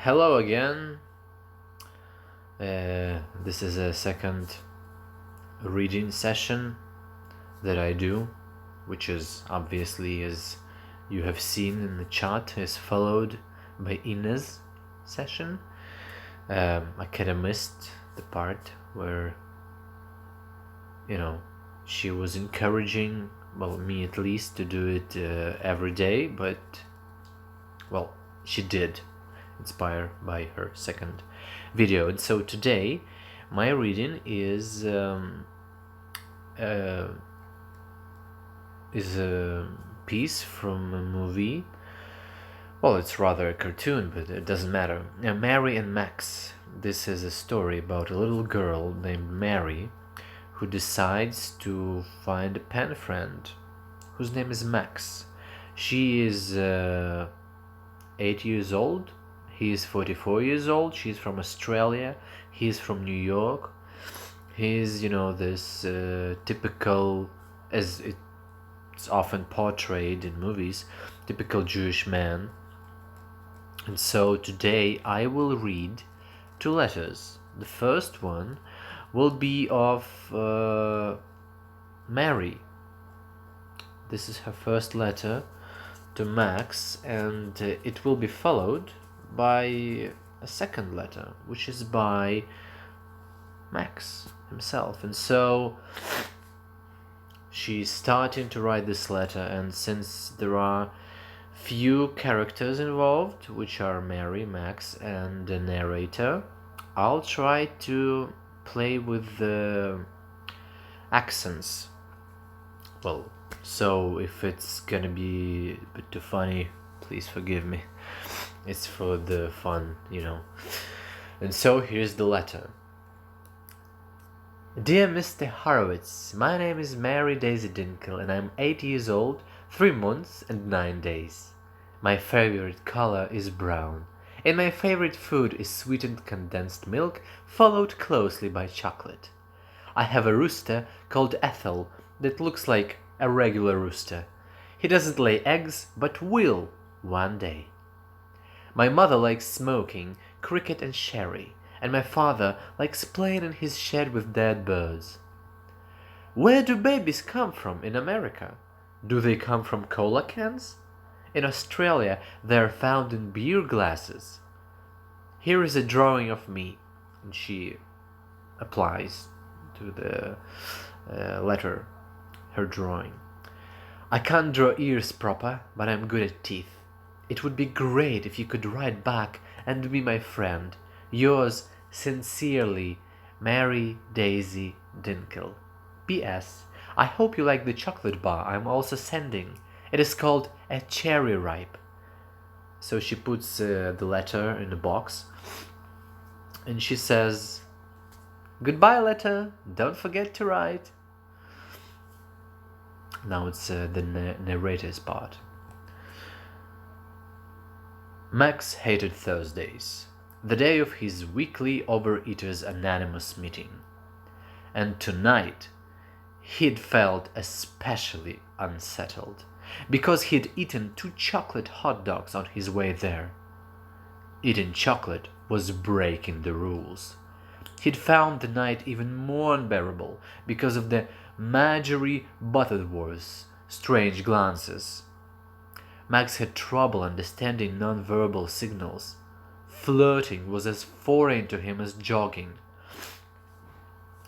Hello again. This is a second reading session that I do, which is obviously, as you have seen in the chat, is followed by Inez session. I kind of missed the part where, she was encouraging, well, me at least, to do it every day, but, well, she did, inspired by her second video. And so today my reading is a piece from a movie. Well, it's rather a cartoon, but it doesn't matter. Mary and Max. This is a story about a little girl named Mary who decides to find a pen friend whose name is Max. She is 8 years old. He is 44 years old. She's from Australia. He's from New York. He's, this typical, as it's often portrayed in movies, typical Jewish man. And so today I will read two letters. The first one will be of Mary. This is her first letter to Max, and it will be followed by a second letter, which is by Max himself. And so she's starting to write this letter, and since there are few characters involved, which are Mary, Max, and the narrator, I'll try to play with the accents. Well, so if it's gonna be a bit too funny, please forgive me. It's for the fun, And so here's the letter. Dear Mr. Horowitz, my name is Mary Daisy Dinkle, and I'm 8 years old, 3 months and 9 days. My favorite color is brown, and my favorite food is sweetened condensed milk, followed closely by chocolate. I have a rooster called Ethel that looks like a regular rooster. He doesn't lay eggs, but will one day. My mother likes smoking, cricket and sherry, and my father likes playing in his shed with dead birds. Where do babies come from in America? Do they come from cola cans? In Australia, they are found in beer glasses. Here is a drawing of me, and she applies to the letter her drawing. I can't draw ears proper, but I'm good at teeth. It would be great if you could write back and be my friend. Yours sincerely, Mary Daisy Dinkle. P.S. I hope you like the chocolate bar I'm also sending. It is called a cherry ripe. So she puts the letter in a box and she says, "Goodbye, letter. Don't forget to write." Now it's the narrator's part. Max hated Thursdays, the day of his weekly Overeaters Anonymous meeting. And tonight, he'd felt especially unsettled, because he'd eaten 2 chocolate hot dogs on his way there. Eating chocolate was breaking the rules. He'd found the night even more unbearable because of the Marjorie Butterworth's strange glances. Max had trouble understanding non-verbal signals. Flirting was as foreign to him as jogging.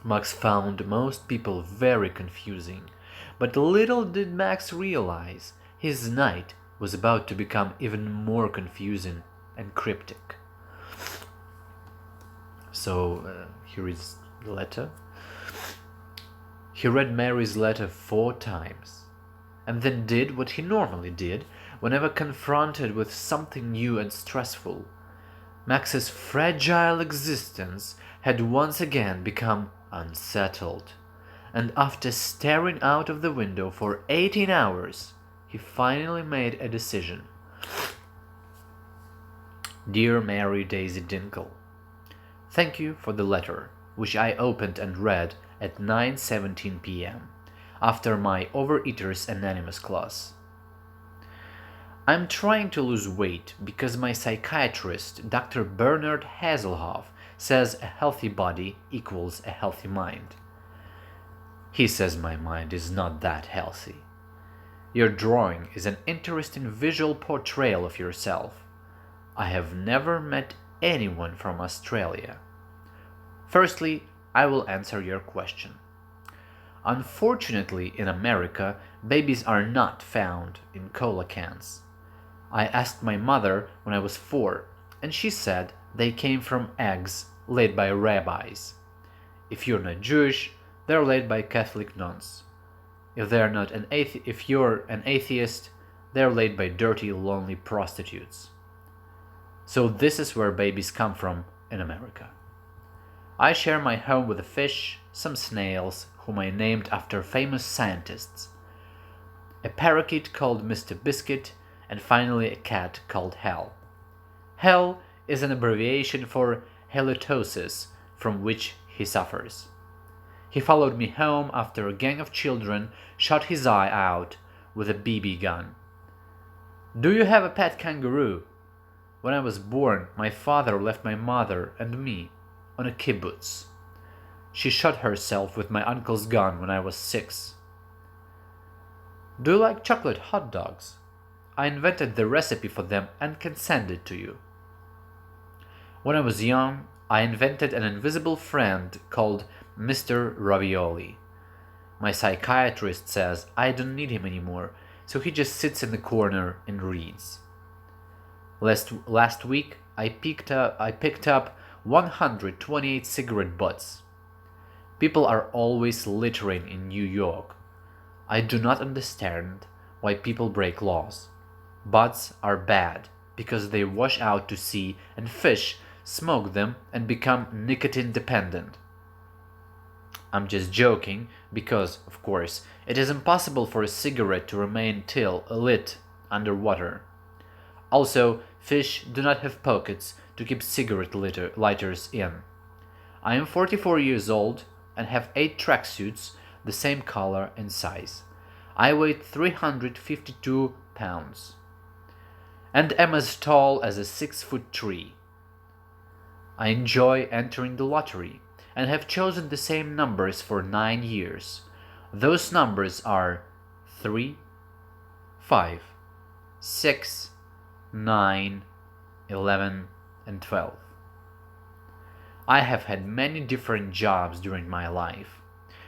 Max found most people very confusing, but little did Max realize his night was about to become even more confusing and cryptic. So here is the letter. He read Mary's letter 4 times, and then did what he normally did whenever confronted with something new and stressful. Max's fragile existence had once again become unsettled, and after staring out of the window for 18 hours, he finally made a decision. Dear Mary Daisy Dinkle, thank you for the letter, which I opened and read at 9:17 p.m. after my Overeaters Anonymous class. I'm trying to lose weight because my psychiatrist, Dr. Bernard Hasselhoff, says a healthy body equals a healthy mind. He says my mind is not that healthy. Your drawing is an interesting visual portrayal of yourself. I have never met anyone from Australia. Firstly, I will answer your question. Unfortunately, in America, babies are not found in cola cans. I asked my mother when I was 4, and she said they came from eggs laid by rabbis. If you're not Jewish, they're laid by Catholic nuns. If you're an atheist, they're laid by dirty, lonely prostitutes. So this is where babies come from in America. I share my home with a fish, some snails, whom I named after famous scientists, a parakeet called Mr. Biscuit, and finally a cat called Hal. Hal is an abbreviation for halitosis, from which he suffers. He followed me home after a gang of children shot his eye out with a BB gun. Do you have a pet kangaroo? When I was born, my father left my mother and me on a kibbutz. She shot herself with my uncle's gun when I was 6. Do you like chocolate hot dogs? I invented the recipe for them and can send it to you. When I was young, I invented an invisible friend called Mr. Ravioli. My psychiatrist says I don't need him anymore, so he just sits in the corner and reads. Last week, I picked up 128 cigarette butts. People are always littering in New York. I do not understand why people break laws. Butts are bad because they wash out to sea and fish smoke them and become nicotine dependent. I'm just joking because, of course, it is impossible for a cigarette to remain lit underwater. Also, fish do not have pockets to keep cigarette lighters in. I am 44 years old and have 8 tracksuits the same color and size. I weigh 352 pounds and am as tall as a 6-foot tree. I enjoy entering the lottery and have chosen the same numbers for 9 years. Those numbers are 3, 5, 6, 9, 11, and 12. I have had many different jobs during my life.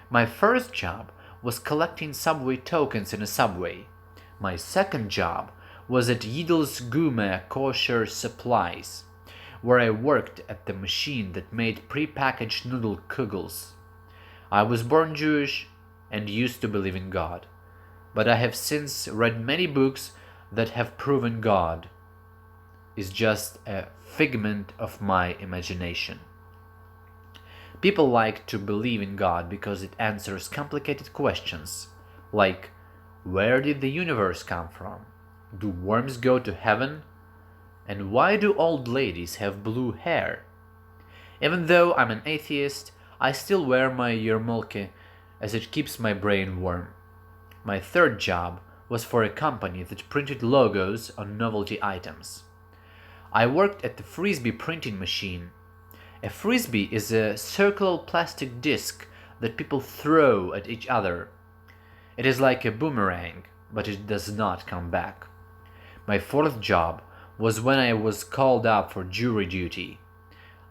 My first job was collecting subway tokens in a subway. My second job was at Yidl's Gourmet Kosher Supplies, where I worked at the machine that made pre-packaged noodle kugels. I was born Jewish and used to believe in God, but I have since read many books that have proven God is just a figment of my imagination. People like to believe in God because it answers complicated questions, like, where did the universe come from? Do worms go to heaven? And why do old ladies have blue hair? Even though I'm an atheist, I still wear my yarmulke as it keeps my brain warm. My third job was for a company that printed logos on novelty items. I worked at the Frisbee printing machine. A Frisbee is a circular plastic disc that people throw at each other. It is like a boomerang, but it does not come back. My fourth job was when I was called up for jury duty.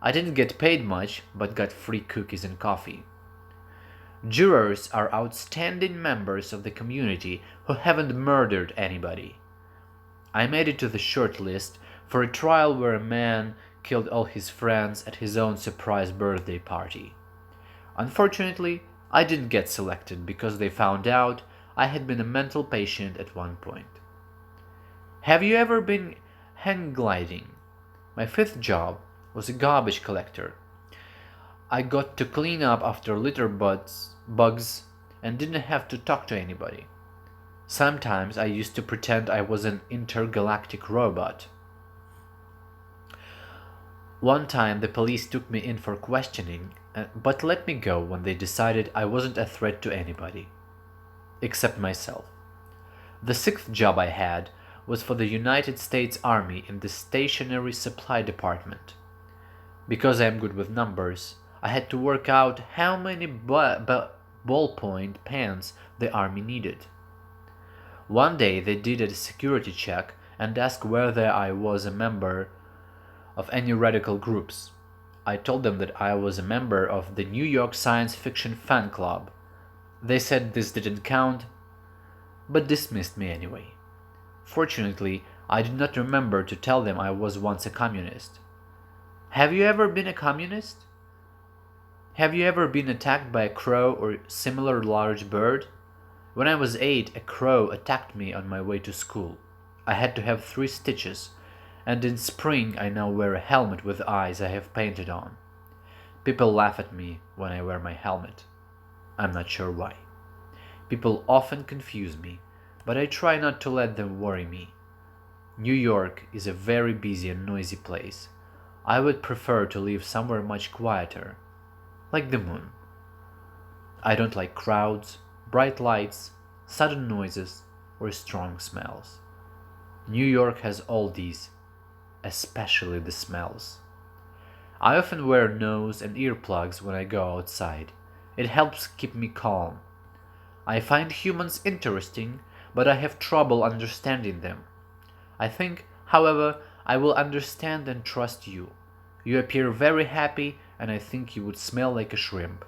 I didn't get paid much, but got free cookies and coffee. Jurors are outstanding members of the community who haven't murdered anybody. I made it to the short list for a trial where a man killed all his friends at his own surprise birthday party. Unfortunately, I didn't get selected because they found out I had been a mental patient at one point. Have you ever been hang gliding? My fifth job was a garbage collector. I got to clean up after litter bugs and didn't have to talk to anybody. Sometimes I used to pretend I was an intergalactic robot. One time the police took me in for questioning, but let me go when they decided I wasn't a threat to anybody, except myself. The sixth job I had was for the United States Army in the Stationery Supply Department. Because I am good with numbers, I had to work out how many ballpoint pens the Army needed. One day they did a security check and asked whether I was a member of any radical groups. I told them that I was a member of the New York Science Fiction Fan Club. They said this didn't count, but dismissed me anyway. Fortunately, I did not remember to tell them I was once a communist. Have you ever been a communist? Have you ever been attacked by a crow or similar large bird? When I was 8, a crow attacked me on my way to school. I had to have 3 stitches, and in spring I now wear a helmet with eyes I have painted on. People laugh at me when I wear my helmet. I'm not sure why. People often confuse me, but I try not to let them worry me. New York is a very busy and noisy place. I would prefer to live somewhere much quieter, like the moon. I don't like crowds, bright lights, sudden noises, or strong smells. New York has all these, especially the smells. I often wear nose and earplugs when I go outside. It helps keep me calm. I find humans interesting, but I have trouble understanding them. I think, however, I will understand and trust you. You appear very happy, and I think you would smell like a shrimp.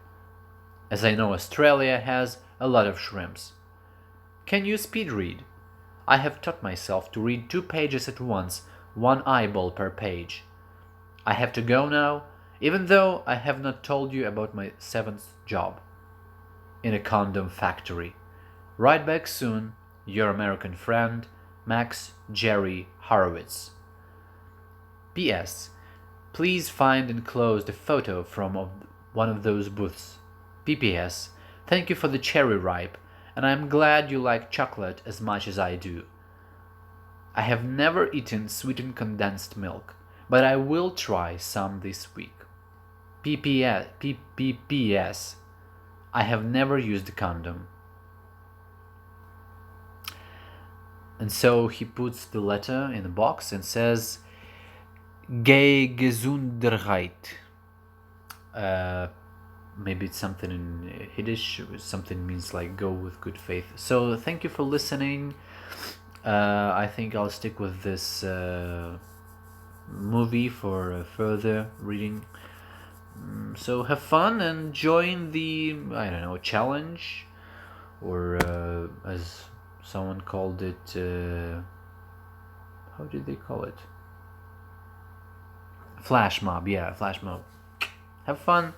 As I know, Australia has a lot of shrimps. Can you speed read? I have taught myself to read 2 pages at once, 1 eyeball per page. I have to go now, even though I have not told you about my 7th job. In a condom factory. Write back soon, your American friend, Max Jerry Horowitz. P.S. Please find enclosed a photo from one of those booths. P.P.S. Thank you for the cherry ripe, and I am glad you like chocolate as much as I do. I have never eaten sweetened condensed milk, but I will try some this week. P.P.S. I have never used a condom. And so he puts the letter in a box and says, Gay Gesundheit. Maybe it's something in Yiddish, something means like go with good faith. So thank you for listening. I think I'll stick with this movie for further reading. So have fun and join the, I don't know, challenge, or as someone called it, how did they call it? Flash mob, yeah, flash mob. Have fun.